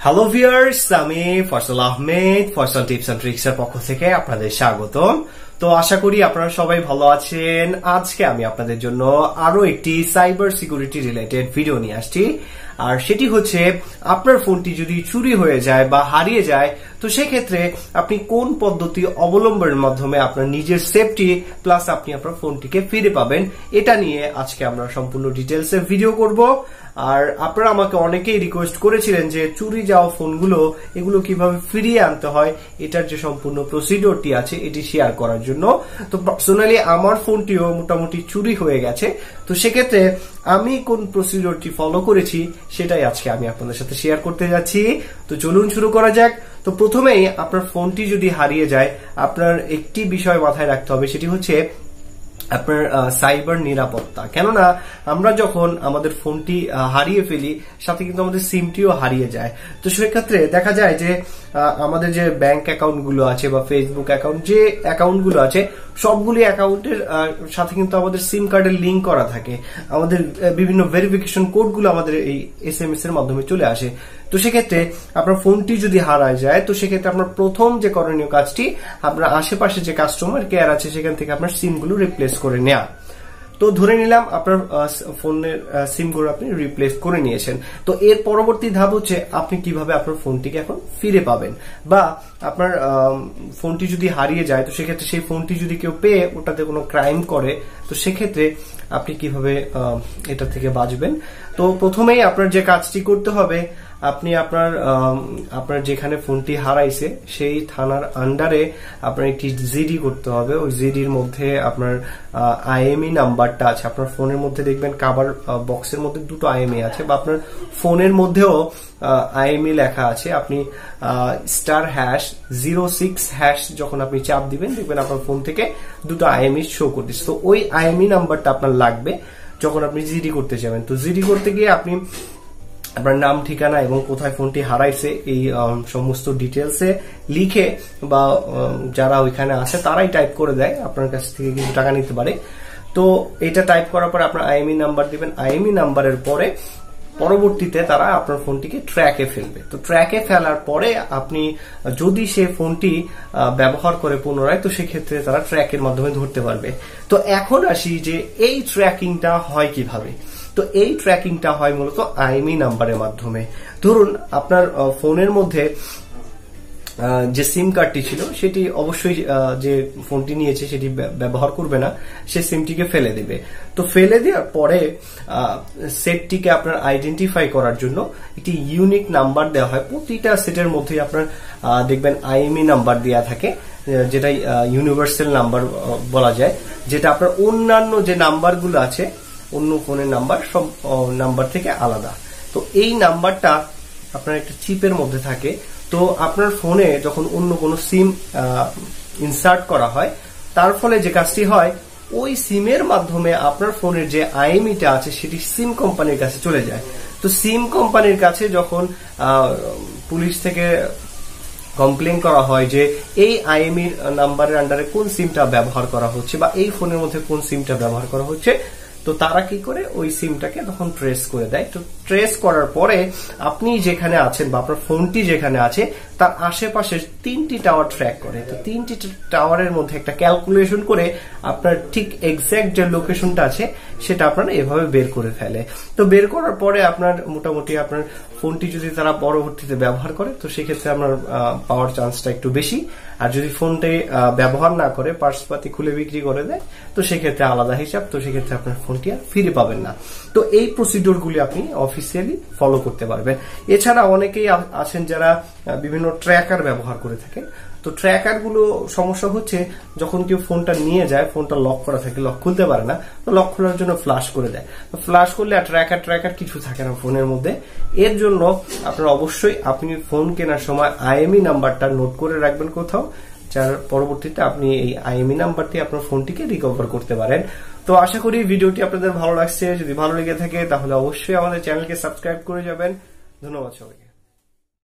Hello viewers, আমি Faisal Ahmed Faisal tips and tricks এর পক্ষ থেকে আপনাদের স্বাগতম। তো আশা করি আপনারা সবাই ভালো আছেন। আজকে আমি আপনাদের জন্য আরো একটি সাইবার সিকিউরিটি রিলেটেড ভিডিও নিয়ে আসছি। আর সেটি হচ্ছে আপনার ফোনটি যদি চুরি হয়ে যায় বা হারিয়ে যায় তো সেক্ষেত্রে আপনি কোন পদ্ধতি অবলম্বনের মাধ্যমে আপনার নিজের সেফটি প্লাস আপনি আপনার ফোনটিকে ফিরে পাবেন, এটা নিয়ে আজকে আমরা সম্পূর্ণ ডিটেলসে ভিডিও করব। আর আপনারা আমাকে অনেকেই রিকোয়েস্ট করেছিলেন যে চুরি যাওয়া ফোনগুলো এগুলো কিভাবে ফিরিয়ে আনতে হয়, এটার যে সম্পূর্ণ প্রসিডিওরটি আছে এটি শেয়ার করার জন্য। তো পার্সোনালি আমার ফোনটিও মোটামুটি চুরি হয়ে গেছে, তো সেক্ষেত্রে আমি কোন প্রসিডিওরটি ফলো করেছি সেটাই আজকে আমি আপনাদের সাথে শেয়ার করতে যাচ্ছি। তো চলুন শুরু করা যাক। তো প্রথমেই আপনার ফোনটি যদি হারিয়ে যায় আপনার একটি বিষয় মাথায় রাখতে হবে, সেটি হচ্ছে আপনার সাইবার নিরাপত্তা। কেননা আমরা যখন আমাদের ফোনটি হারিয়ে ফেলি সাথে কিন্তু আমাদের সিমটিও হারিয়ে যায়। তো সেক্ষেত্রে দেখা যায় যে আমাদের যে ব্যাংক অ্যাকাউন্ট গুলো আছে বা ফেসবুক অ্যাকাউন্ট, যে অ্যাকাউন্ট গুলো আছে সবগুলি অ্যাকাউন্টের সাথে কিন্তু আমাদের সিম কার্ডের লিঙ্ক করা থাকে। আমাদের বিভিন্ন ভেরিফিকেশন কোড গুলো আমাদের এই SMS এর মাধ্যমে চলে আসে। তো সেক্ষেত্রে আপনার ফোনটি যদি হারায় যায় তো সেক্ষেত্রে আপনার প্রথম যে করণীয় কাজটি, আপনার আশেপাশে যে কাস্টমার কেয়ার আছে সেখান থেকে আপনার সিমগুলো রিপ্লেস করে নেওয়া। তো ধরে নিলাম আপনার ফোনের সিমগুলো আপনি রিপ্লেস করে নিয়েছেন। তো এর পরবর্তী ধাপ হচ্ছে আপনি কিভাবে আপনার ফোনটিকে এখন ফিরে পাবেন, বা আপনার ফোনটি যদি হারিয়ে যায় তো সেক্ষেত্রে সেই ফোনটি যদি কেউ পেয়ে ওটাতে কোনো ক্রাইম করে তো সেক্ষেত্রে আপনি কিভাবে এটা থেকে বাঁচবেন। তো প্রথমেই আপনার যে কাজটি করতে হবে, আপনি আপনার যেখানে ফোনটি হারাইছে সেই থানার আন্ডারে আপনার একটি জিডি করতে হবে। ওই জিডির মধ্যে আপনার IMEI নাম্বারটা আছে। আপনার ফোনের মধ্যে দেখবেন কভার বক্সের মধ্যে দুটো IMEI আছে, বা আপনার ফোনের মধ্যেও IMEI লেখা আছে। আপনি *#06# যখন আপনি চাপ দিবেন দেখবেন আপনার ফোন থেকে দুটো IMEI শো করতেছে। তো ওই IMEI নাম্বারটা আপনার লাগবে যখন আপনি জিডি করতে যাবেন। তো জিডি করতে গিয়ে আপনি আপনার নাম, ঠিকানা এবং কোথায় ফোনটি হারাইছে এই সমস্ত ডিটেলসে লিখে, বা যারা ওইখানে আছে তারাই টাইপ করে দেয়, আপনার কাছ থেকে কিছু টাকা নিতে পারে। তো এটা টাইপ করার পরে আপনার IMEI নাম্বার দিবেন। IMEI নাম্বারের পরে পরবর্তীতে তারা আপনার ফোনটিকে ট্র্যাকে ফেলবে। তো ট্র্যাকে ফেলার পরে আপনি যদি সে ফোনটি ব্যবহার করে পুনরায়, তো সেক্ষেত্রে তারা ট্র্যাকের মাধ্যমে ধরতে পারবে। তো এখন আসি যে এই ট্র্যাকিংটা হয় কিভাবে। তো এই ট্র্যাকিংটা হয় মূলত IMEI নাম্বারের মাধ্যমে। ধরুন আপনার ফোনের মধ্যে যে সিম কার্ডটি ছিল সেটি অবশ্যই যে ফোনটি নিয়েছে সেটি ব্যবহার করবে না, সে সিমটিকে ফেলে দেবে। তো ফেলে দেওয়ার পরে সেটটিকে আপনার আইডেন্টিফাই করার জন্য একটি ইউনিক নাম্বার দেওয়া হয়। প্রতিটা সেটের মধ্যে আপনার দেখবেন IMEI নাম্বার দেওয়া থাকে, যেটা ইউনিভার্সাল নাম্বার বলা যায়, যেটা আপনার অন্যান্য যে নাম্বারগুলো আছে অন্য ফোনের নাম্বার সব নাম্বার থেকে আলাদা। তো এই নাম্বারটা আপনার একটা চিপের মধ্যে থাকে। তো আপনার ফোনে যখন অন্য কোনো সিম ইনসার্ট করা হয় তার ফলে যে কাজটি হয়, ওই সিমের মাধ্যমে আপনার ফোনের যে IMEIটা আছে সেটি সিম কোম্পানির কাছে চলে যায়। তো সিম কোম্পানির কাছে যখন পুলিশ থেকে কমপ্লেন করা হয় যে এই IMEI নাম্বারের আন্ডারে কোন সিমটা ব্যবহার করা হচ্ছে বা এই ফোনের মধ্যে কোন সিমটা ব্যবহার করা হচ্ছে, তো তারা কি করে ওই সিমটাকে তখন ট্রেস করে দেয়। তো ট্রেস করার পরে আপনি যেখানে আছেন বা আপনার ফোনটি যেখানে আছে তার আশেপাশে 3টি টাওয়ার ট্র্যাক করে। তো 3টি টাওয়ারের মধ্যে একটা ক্যালকুলেশন করে আপনার ঠিক এক্সাক্ট যে লোকেশনটা আছে সেটা আপনারা এভাবে বের করে ফেলে। তো বের করার পরে আপনার মোটামুটি আপনার ফোনটি যদি তারা পরবর্তীতে ব্যবহার করে তো সেক্ষেত্রে আপনার পাওয়ার চান্সটা একটু বেশি। আর যদি ফোনটি ব্যবহার না করে পার্সপাতি খুলে বিক্রি করে দেয় তো সেক্ষেত্রে আলাদা হিসাব। তো সেক্ষেত্রে আপনার ফোনটি আর ফিরে পাবেন না। তো এই প্রসিডিওর গুলি আপনি অফিসিয়ালি ফলো করতে পারবেন। এছাড়া অনেকেই আছেন যারা বিভিন্ন ট্র্যাকার ব্যবহার করে থাকে। তো ট্র্যাকার গুলো সমস্যা হচ্ছে যখন কেউ ফোনটা নিয়ে যায়, ফোনটা লক করা থাকে, লক খুলতে পারে না, তো লক খোলার জন্য ফ্ল্যাশ করে দেয়। তো ফ্ল্যাশ করলে আর ট্র্যাকার কিছু থাকে না ফোনের মধ্যে। এর জন্য আপনার অবশ্যই আপনি ফোন কেনার সময় IMEI নাম্বারটা নোট করে রাখবেন কোথাও, যার পরবর্তীতে আপনি এই IMEI নাম্বার দিয়ে আপনার ফোনটিকে রিকভার করতে পারেন। তো আশা করি ভিডিওটি আপনাদের ভালো লাগছে। যদি ভালো লেগে থাকে তাহলে অবশ্যই আমাদের চ্যানেলকে সাবস্ক্রাইব করে যাবেন। ধন্যবাদ সবাইকে।